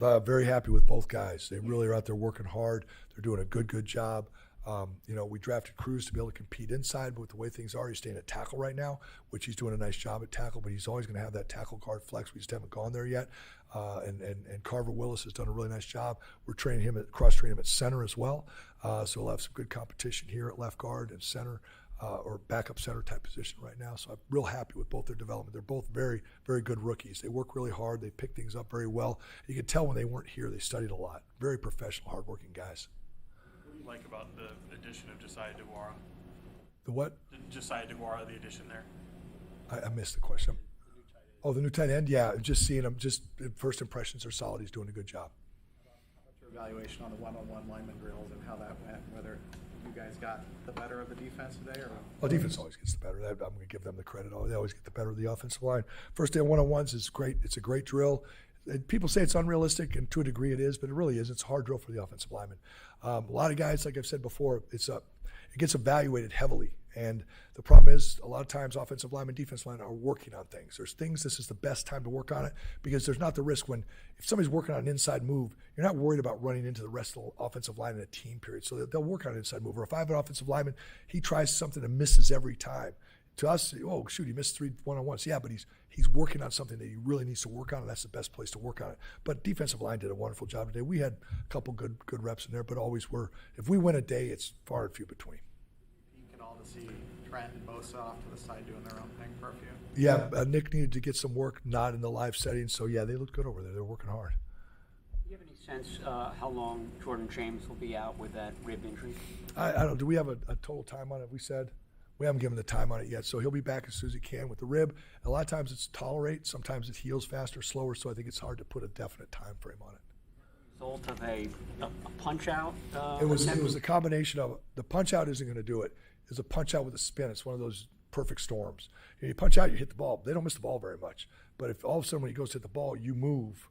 Very happy with both guys. They really are out there working hard. They're doing a good job. We drafted Cruz to be able to compete inside, but with the way things are, he's staying at tackle right now, which he's doing a nice job at tackle, but he's always going to have that tackle guard flex. We just haven't gone there yet. And Carver Willis has done a really nice job. We're cross-training him at center as well. So we'll have some good competition here at left guard and center, or backup center type position right now. So I'm real happy with both their development. They're both very, very good rookies. They work really hard. They pick things up very well. You can tell when they weren't here, they studied a lot. Very professional, hardworking guys. What do you like about the addition of Josiah DeGuara? The what? Josiah DeGuara, the addition there. I missed the question. Oh, the new tight end? Yeah, just seeing him, just first impressions are solid. He's doing a good job. How about your evaluation on the one-on-one lineman drills and how that went, whether you guys got the better of the defense today? Well, defense always gets the better. I'm going to give them the credit. They always get the better of the offensive line. First day of one-on-ones is great. It's a great drill. People say it's unrealistic, and to a degree it is, but it really is. It's a hard drill for the offensive lineman. A lot of guys, like I've said before, it gets evaluated heavily. And the problem is, a lot of times offensive linemen, defensive linemen are working on things. There's things, this is the best time to work on it, because there's not the risk when, if somebody's working on an inside move, you're not worried about running into the rest of the offensive line in a team period. So they'll work on an inside move. Or if I have an offensive lineman, he tries something and misses every time. To us, oh, shoot, he missed 3 one-on-ones. Yeah, but he's working on something that he really needs to work on, and that's the best place to work on it. But defensive line did a wonderful job today. We had a couple good reps in there, but always if we win a day, it's far and few between. You can all see Trent and Bosa off to the side doing their own thing for a few. Yeah, Nick needed to get some work, not in the live setting. So, yeah, they looked good over there. They're working hard. Do you have any sense how long Jordan James will be out with that rib injury? I don't. Do we have a total time on it? We said we haven't given the time on it yet. So he'll be back as soon as he can with the rib. A lot of times it's tolerate. Sometimes it heals faster, slower. So I think it's hard to put a definite time frame on it. Result of a punch out? It was a combination of the punch out isn't going to do it. It's a punch out with a spin. It's one of those perfect storms. You punch out, you hit the ball. They don't miss the ball very much. But if all of a sudden when he goes to hit the ball, you move,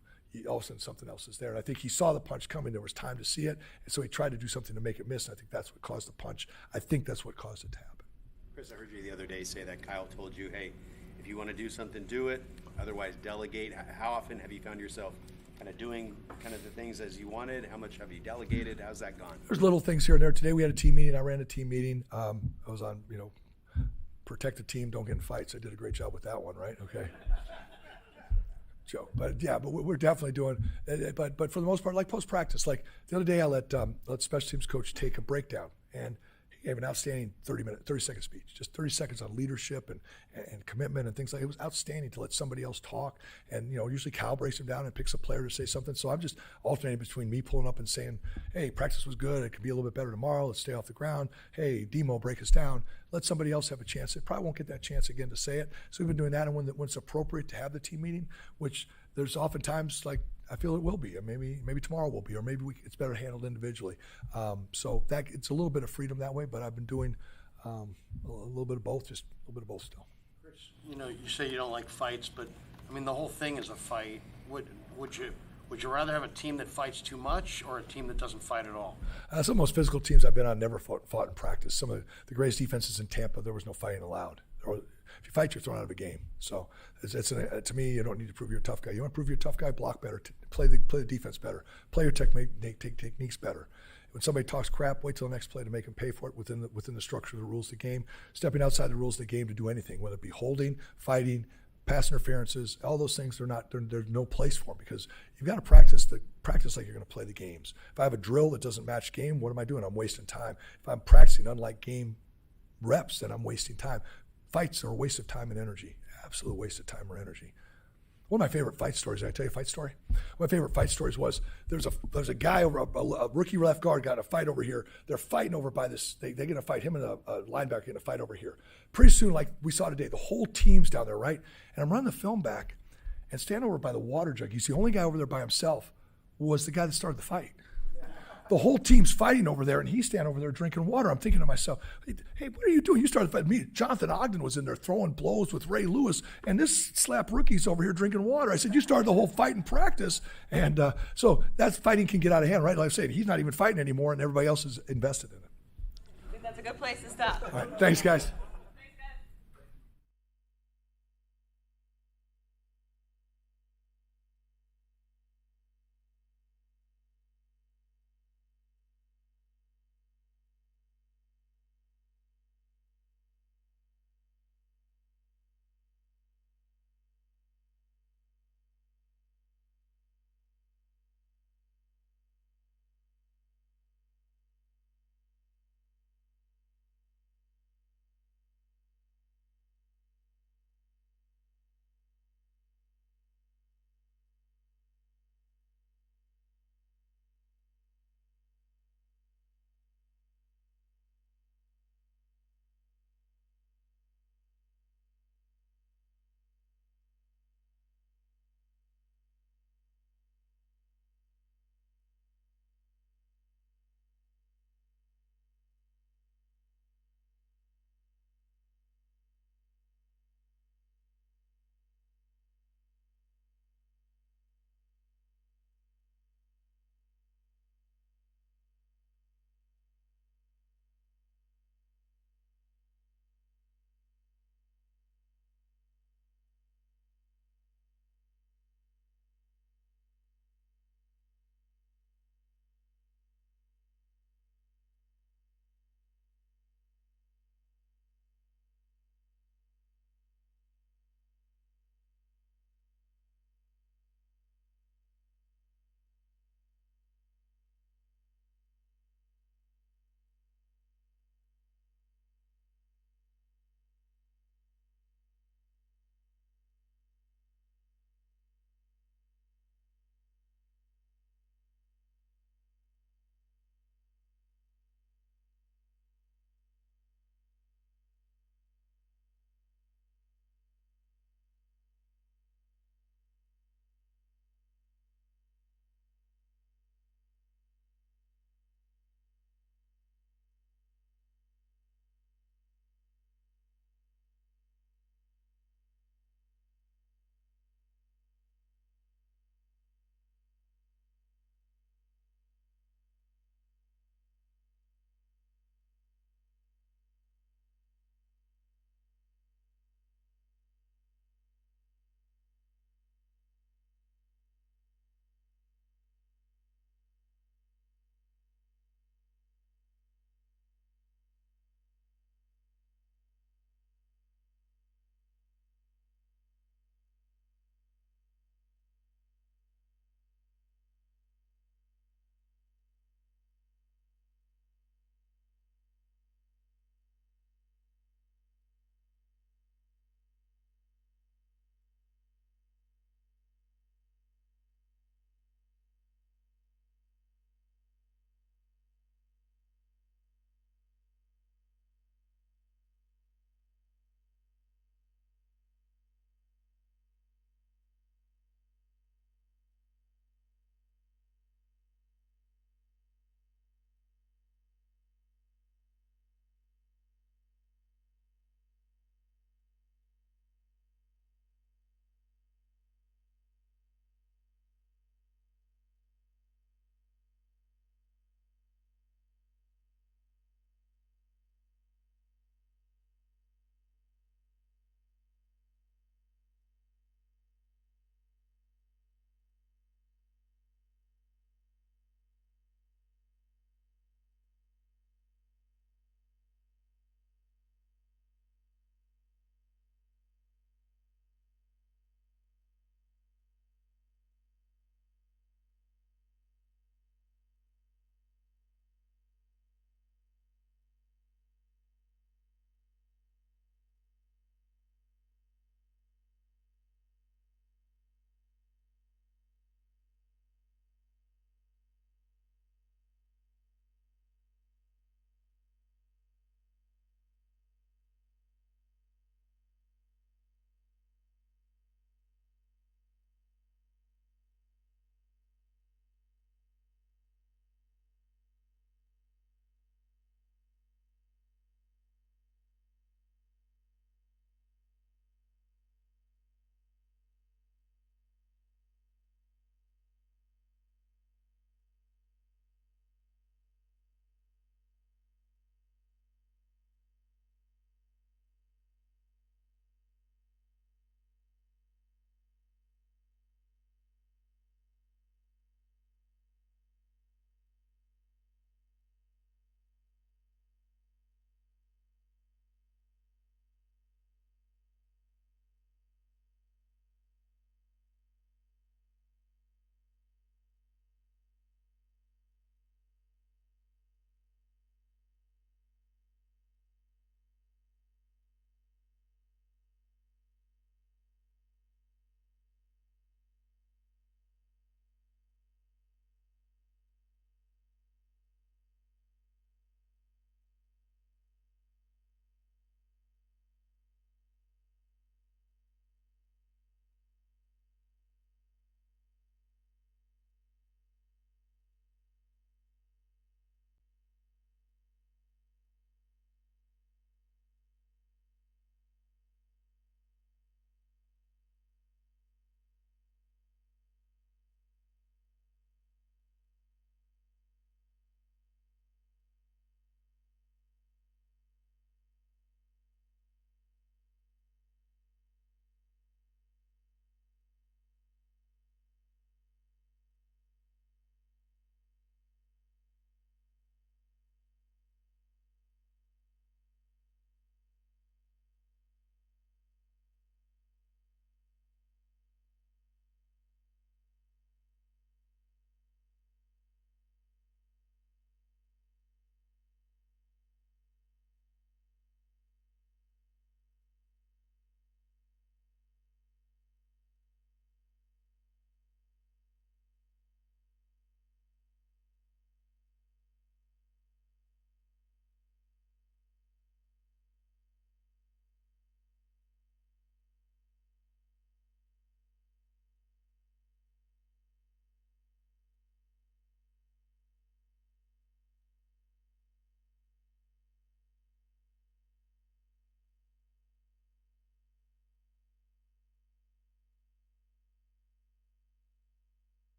all of a sudden something else is there. And I think he saw the punch coming. There was time to see it. And so he tried to do something to make it miss. And I think that's what caused the punch. I think that's what caused it to happen. Chris, I heard you the other day say that Kyle told you, hey, if you want to do something, do it. Otherwise, delegate. How often have you found yourself kind of doing kind of the things as you wanted? How much have you delegated? How's that gone? There's little things here and there. Today we had a team meeting. I ran a team meeting. I was on, protect the team, don't get in fights. I did a great job with that one, right? Okay. Joke. But yeah, but we're definitely doing, but for the most part, like post-practice, like the other day I let special teams coach take a breakdown, and he gave an outstanding 30-second speech, just 30 seconds on leadership and commitment and things like that. It was outstanding to let somebody else talk. And, usually Kyle breaks him down and picks a player to say something. So I'm just alternating between me pulling up and saying, hey, practice was good. It could be a little bit better tomorrow. Let's stay off the ground. Hey, Demo, break us down. Let somebody else have a chance. They probably won't get that chance again to say it. So we've been doing that. And when it's appropriate to have the team meeting, which there's oftentimes like, I feel it will be, or maybe tomorrow will be, or maybe it's better handled individually. So that it's a little bit of freedom that way, but I've been doing a little bit of both, just a little bit of both still. Chris, you say you don't like fights, but I mean the whole thing is a fight. Would you rather have a team that fights too much or a team that doesn't fight at all? Some of the most physical teams I've been on never fought in practice. Some of the greatest defenses in Tampa, there was no fighting allowed. If you fight, you're thrown out of a game. So to me, you don't need to prove you're a tough guy. You want to prove you're a tough guy, block better, play the defense better, play your techniques better. When somebody talks crap, wait till the next play to make them pay for it within the structure of the rules of the game. Stepping outside the rules of the game to do anything, whether it be holding, fighting, pass interferences, all those things, there's no place for them, because you've got to practice like you're going to play the games. If I have a drill that doesn't match game, what am I doing? I'm wasting time. If I'm practicing unlike game reps, then I'm wasting time. Fights are a waste of time and energy, absolute waste of time or energy. One of my favorite fight stories, did I tell you a fight story? One of my favorite fight stories was there's a guy over, a rookie left guard got a fight over here. They're fighting over by this, they're going to fight, him and a linebacker going to fight over here. Pretty soon, like we saw today, the whole team's down there, right? And I'm running the film back and standing over by the water jug. He's the only guy over there by himself was the guy that started the fight. The whole team's fighting over there, and he's standing over there drinking water. I'm thinking to myself, hey, what are you doing? You started fighting me. Jonathan Ogden was in there throwing blows with Ray Lewis, and this slap rookie's over here drinking water. I said, you started the whole fight in practice. And so that fighting can get out of hand, right? Like I said, he's not even fighting anymore, and everybody else is invested in it. I think that's a good place to stop. All right, thanks, guys.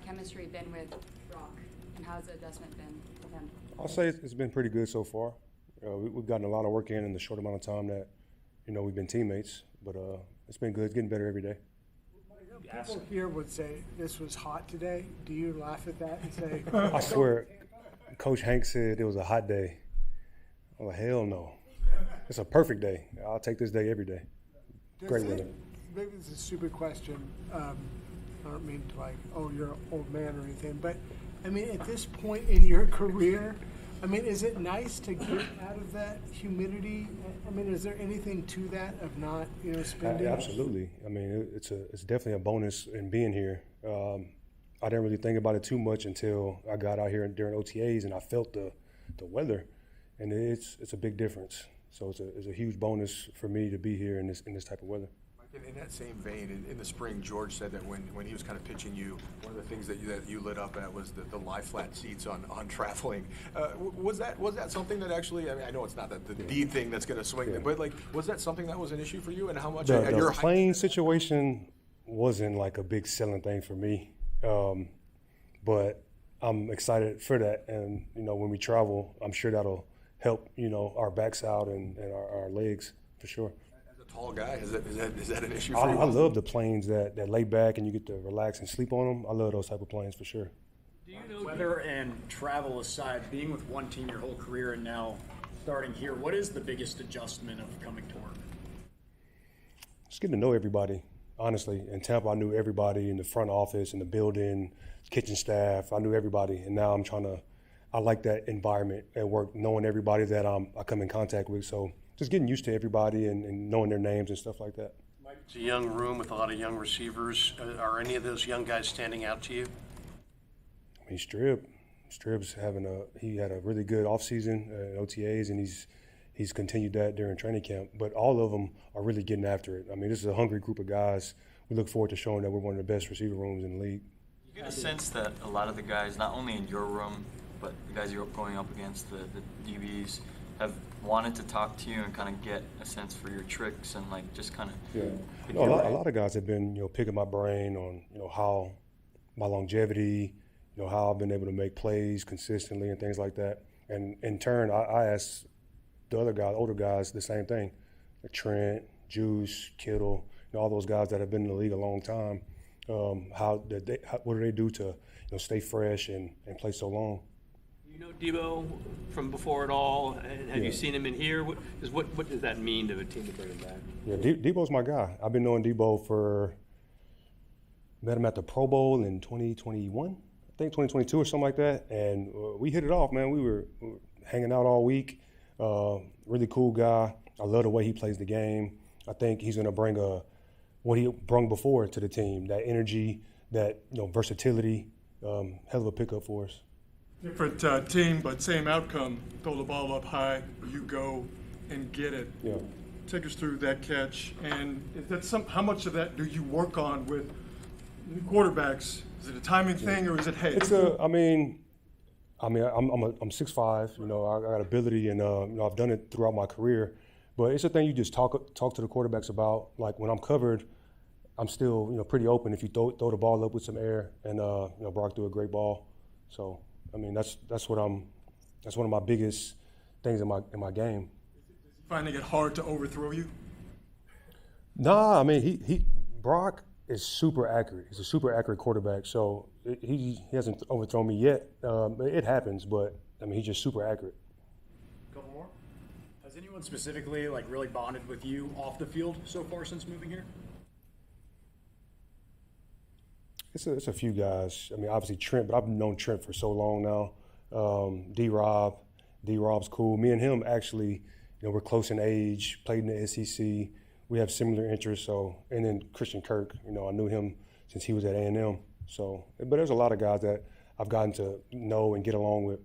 chemistry been with Brock, and how's the adjustment been with him? I'll say it's been pretty good so far. We've gotten a lot of work in the short amount of time that, we've been teammates. But it's been good. It's getting better every day. People here would say this was hot today. Do you laugh at that and say? I swear, Coach Hank said it was a hot day. I'm like, hell no. It's a perfect day. I'll take this day every day. Great weather. Maybe this is a stupid question. I don't mean to you're an old man or anything, but I mean, at this point in your career, I mean, is it nice to get out of that humidity? I mean, is there anything to that of not, spending? Absolutely. I mean, it's definitely a bonus in being here. I didn't really think about it too much until I got out here during OTAs and I felt the weather, and it's a big difference. So it's a huge bonus for me to be here in this type of weather. In that same vein, in the spring, George said that when he was kind of pitching you, one of the things that you lit up at was the lie flat seats on traveling. Was that something that actually? I mean, I know it's not the thing that's going to swing, but was that something that was an issue for you? And how much? The plane situation wasn't like a big selling thing for me, but I'm excited for that. And when we travel, I'm sure that'll help our backs out and our legs for sure. Tall guy, is that an issue for you? I love the planes that lay back and you get to relax and sleep on them. I love those type of planes for sure. Do you know, weather and travel aside, being with one team your whole career and now starting here, what is the biggest adjustment of coming to work? Just getting to know everybody, honestly. In Tampa, I knew everybody in the front office, in the building, kitchen staff. I knew everybody, and now I like that environment at work, knowing everybody that I come in contact with. So just getting used to everybody and knowing their names and stuff like that. It's a young room with a lot of young receivers. Are any of those young guys standing out to you? I mean, Strib's he had a really good offseason at OTAs, and he's continued that during training camp. But all of them are really getting after it. I mean, this is a hungry group of guys. We look forward to showing that we're one of the best receiver rooms in the league. You get a sense that a lot of the guys, not only in your room, but the guys you're going up against, the DBs, have wanted to talk to you and kind of get a sense for your tricks and just kind of. Yeah, a lot of guys have been picking my brain on how my longevity, how I've been able to make plays consistently and things like that. And in turn, I asked the other guys, older guys, the same thing. Like Trent, Juice, Kittle, all those guys that have been in the league a long time. What do they do to stay fresh and play so long? You know Debo from before it all, and have you seen him in here? What does that mean to a team to bring him back? Yeah, Debo's my guy. I've been knowing Debo met him at the Pro Bowl in 2021, I think 2022 or something like that, and we hit it off, man. We were hanging out all week. Really cool guy. I love the way he plays the game. I think he's going to bring what he brought before to the team, that energy, that versatility. Hell of a pickup for us. Different team, but same outcome. Throw the ball up high, you go and get it. Yeah. Take us through that catch, and how much of that do you work on with new quarterbacks? Is it a timing thing, or is it hey? I'm 6'5". I got ability, and I've done it throughout my career. But it's a thing you just talk to the quarterbacks about. Like when I'm covered, I'm still pretty open. If you throw the ball up with some air, and Brock threw a great ball. So I mean that's one of my biggest things in my game. Finding it hard to overthrow you? Nah, I mean Brock is super accurate. He's a super accurate quarterback. So he hasn't overthrown me yet. It happens, but I mean he's just super accurate. Couple more. Has anyone specifically really bonded with you off the field so far since moving here? It's a few guys. I mean, obviously Trent, but I've known Trent for so long now. D-Rob's cool. Me and him actually, we're close in age, played in the SEC. We have similar interests. So, and then Christian Kirk, I knew him since he was at A&M. So, but there's a lot of guys that I've gotten to know and get along with.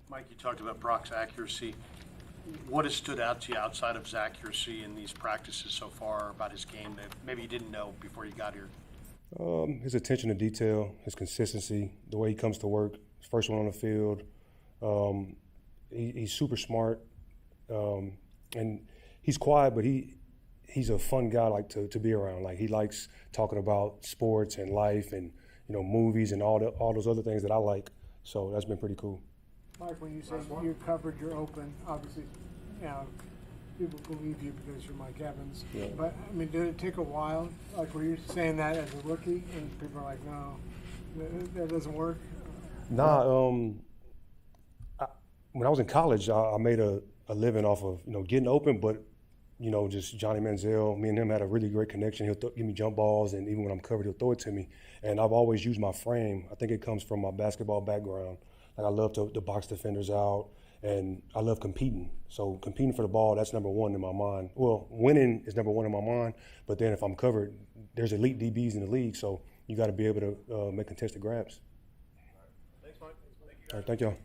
Mike, you talked about Brock's accuracy. What has stood out to you outside of his accuracy in these practices so far about his game that maybe you didn't know before you got here? His attention to detail, his consistency, the way he comes to work, his first one on the field. He's super smart, and he's quiet, but he's a fun guy to be around. Like he likes talking about sports and life and movies and all those other things that I like. So that's been pretty cool. Mike, when you say you're covered, you're open, obviously, people believe you because you're Mike Evans. Yeah. But, I mean, did it take a while? Like, were you saying that as a rookie and people are like, no, that doesn't work? Nah, when I was in college, I made a living off of, getting open, but, just Johnny Manziel, me and him had a really great connection. He'll give me jump balls, and even when I'm covered, he'll throw it to me. And I've always used my frame. I think it comes from my basketball background. Like, I love to box defenders out, and I love competing. So competing for the ball, that's number one in my mind. Well, winning is number one in my mind, but then if I'm covered, there's elite DBs in the league, so you got to be able to make contested grabs. Thanks, Mike. Thank you. All right, thank y'all.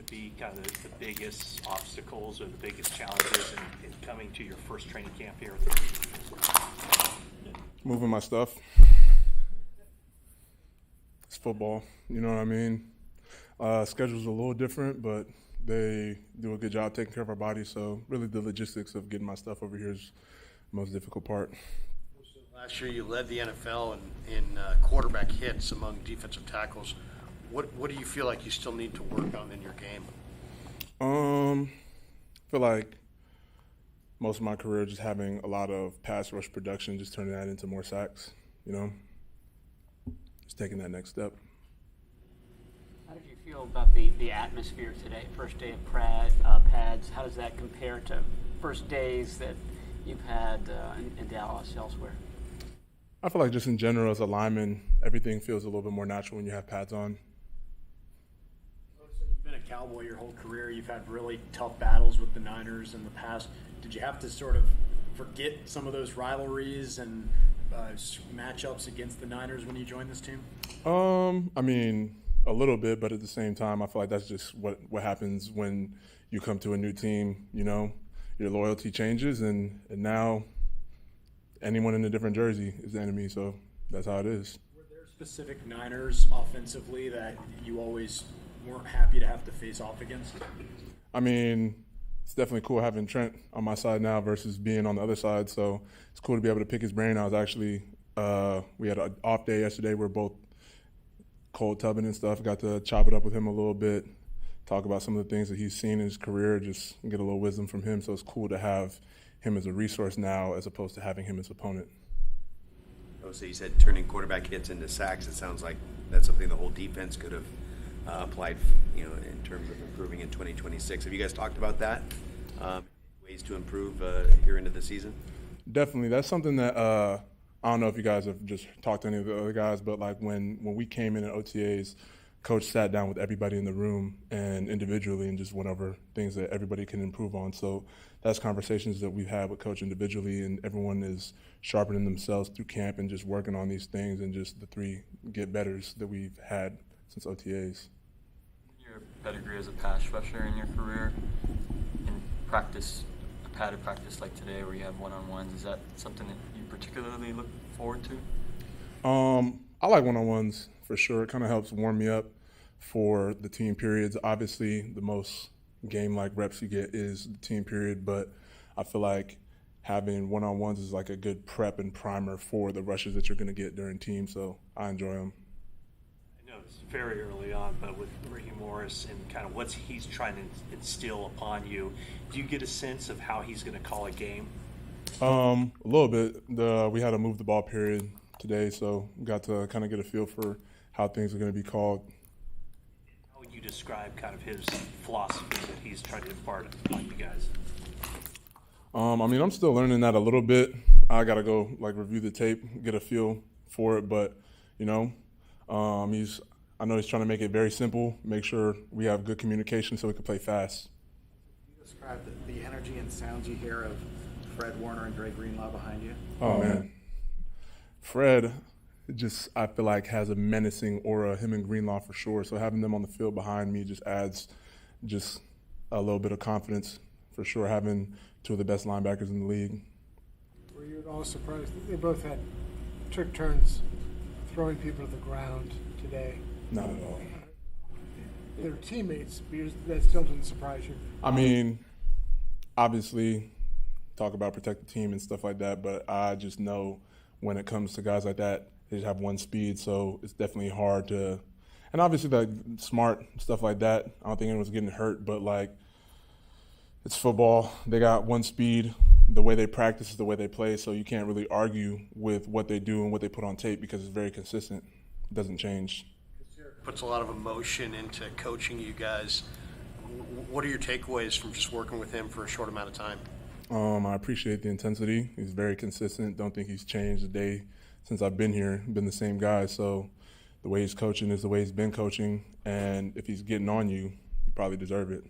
to be kind of the biggest obstacles or the biggest challenges in coming to your first training camp here? Moving my stuff. It's football, you know what I mean? Schedule's a little different, but they do a good job taking care of our bodies, so really the logistics of getting my stuff over here is the most difficult part. Last year, you led the NFL in quarterback hits among defensive tackles. What do you feel like you still need to work on in your game? I feel like most of my career just having a lot of pass rush production, just turning that into more sacks, you know? Just taking that next step. How did you feel about the atmosphere today? First day of pads. How does that compare to first days that you've had in Dallas, elsewhere? I feel like just in general as a lineman, everything feels a little bit more natural when you have pads on. So you've been a Cowboy your whole career. You've had really tough battles with the Niners in the past. Did you have to sort of forget some of those rivalries and matchups against the Niners when you joined this team? I mean, a little bit, but at the same time, I feel like that's just what happens when you come to a new team, you know? Your loyalty changes, and now anyone in a different jersey is the enemy, so that's how it is. Were there specific Niners offensively that you always weren't happy to have to face off against? I mean, it's definitely cool having Trent on my side now versus being on the other side, so it's cool to be able to pick his brain. I was actually, we had an off day yesterday. We're both cold tubbing and stuff. Got to chop it up with him a little bit, talk about some of the things that he's seen in his career, just get a little wisdom from him. So it's cool to have him as a resource now as opposed to having him as opponent. Oh, so you said turning quarterback hits into sacks. It sounds like that's something the whole defense could have applied, you know, in terms of improving in 2026. Have you guys talked about that? Ways to improve here into the season? Definitely. That's something that I don't know if you guys have just talked to any of the other guys, but like when we came in at OTAs, Coach sat down with everybody in the room and individually and just went over things that everybody can improve on. So that's conversations that we've had with Coach individually, and everyone is sharpening themselves through camp and just working on these things and just the three get-betters that we've had since OTAs. Your pedigree as a pass rusher in your career, in practice, a padded practice like today where you have one-on-ones, is that something that you particularly look forward to? I like one-on-ones for sure. It kind of helps warm me up for the team periods. Obviously, the most game-like reps you get is the team period, but I feel like having one-on-ones is like a good prep and primer for the rushes that you're going to get during team, so I enjoy them. I know it's very early on, but with Raheem Morris and kind of what he's trying to instill upon you, do you get a sense of how he's going to call a game? A little bit. We had a move the ball period today, so got to kind of get a feel for how things are going to be called. How would you describe kind of his philosophy that he's trying to impart on you guys? I mean, I'm still learning that a little bit. I got to go like review the tape, get a feel for it, but you know, I know he's trying to make it very simple, make sure we have good communication so we can play fast. Can you describe the energy and sounds you hear of Fred Warner and Dre Greenlaw behind you? Oh man, Fred just, I feel like, has a menacing aura, him and Greenlaw for sure. So having them on the field behind me just adds just a little bit of confidence for sure, having two of the best linebackers in the league. Were you at all surprised that they both took turns throwing people to the ground today? Not at all. They're teammates, but that still didn't surprise you? I mean, obviously, talk about protect the team and stuff like that, but I just know when it comes to guys like that, they just have one speed, so it's definitely hard to – and obviously, like, smart, stuff like that, I don't think anyone's getting hurt, but, like, it's football. They got one speed. The way they practice is the way they play, so you can't really argue with what they do and what they put on tape because it's very consistent. It doesn't change. Puts a lot of emotion into coaching you guys. What are your takeaways from just working with him for a short amount of time? I appreciate the intensity. He's very consistent. Don't think he's changed a day since I've been here. Been the same guy. So the way he's coaching is the way he's been coaching. And if he's getting on you, you probably deserve it.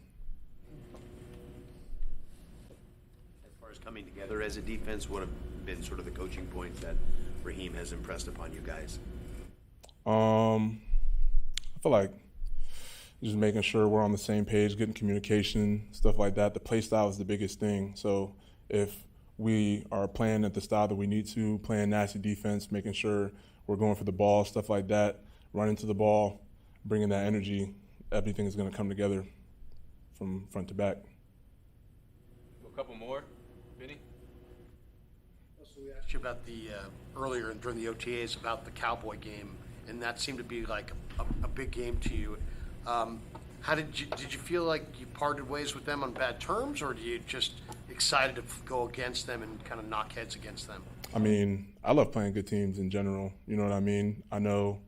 As far as coming together as a defense, what have been sort of the coaching points that Raheem has impressed upon you guys? I feel like just making sure we're on the same page, getting communication, stuff like that. The play style is the biggest thing. So if we are playing at the style that we need to, playing nasty defense, making sure we're going for the ball, stuff like that, running to the ball, bringing that energy, everything is going to come together from front to back. A couple more, Vinny? So we asked you about the earlier and during the OTAs about the Cowboy game, and that seemed to be like a big game to you. How did you feel like you parted ways with them on bad terms, or do you just excited to go against them and kind of knock heads against them? I mean, I love playing good teams in general. You know what I mean? I know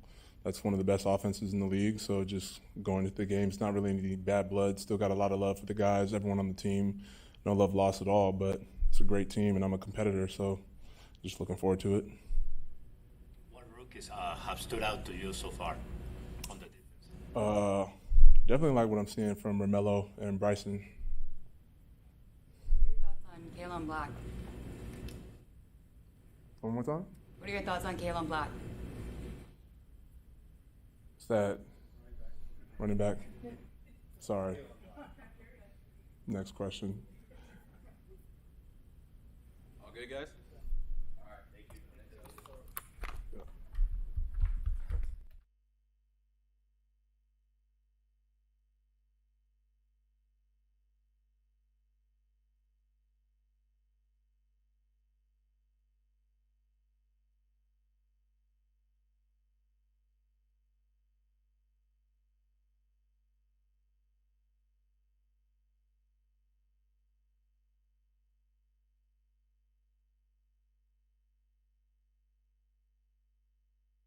that's one of the best offenses in the league, so just going to the games, not really any bad blood. Still got a lot of love for the guys, everyone on the team. No love lost at all, but it's a great team, and I'm a competitor, so just looking forward to it. What rookies have stood out to you so far on the defense? Definitely like what I'm seeing from Romello and Bryson. What are your thoughts on Kalen Black? One more time? What are your thoughts on Kalen Black? What's that? Running back? Sorry. Next question. All good, guys?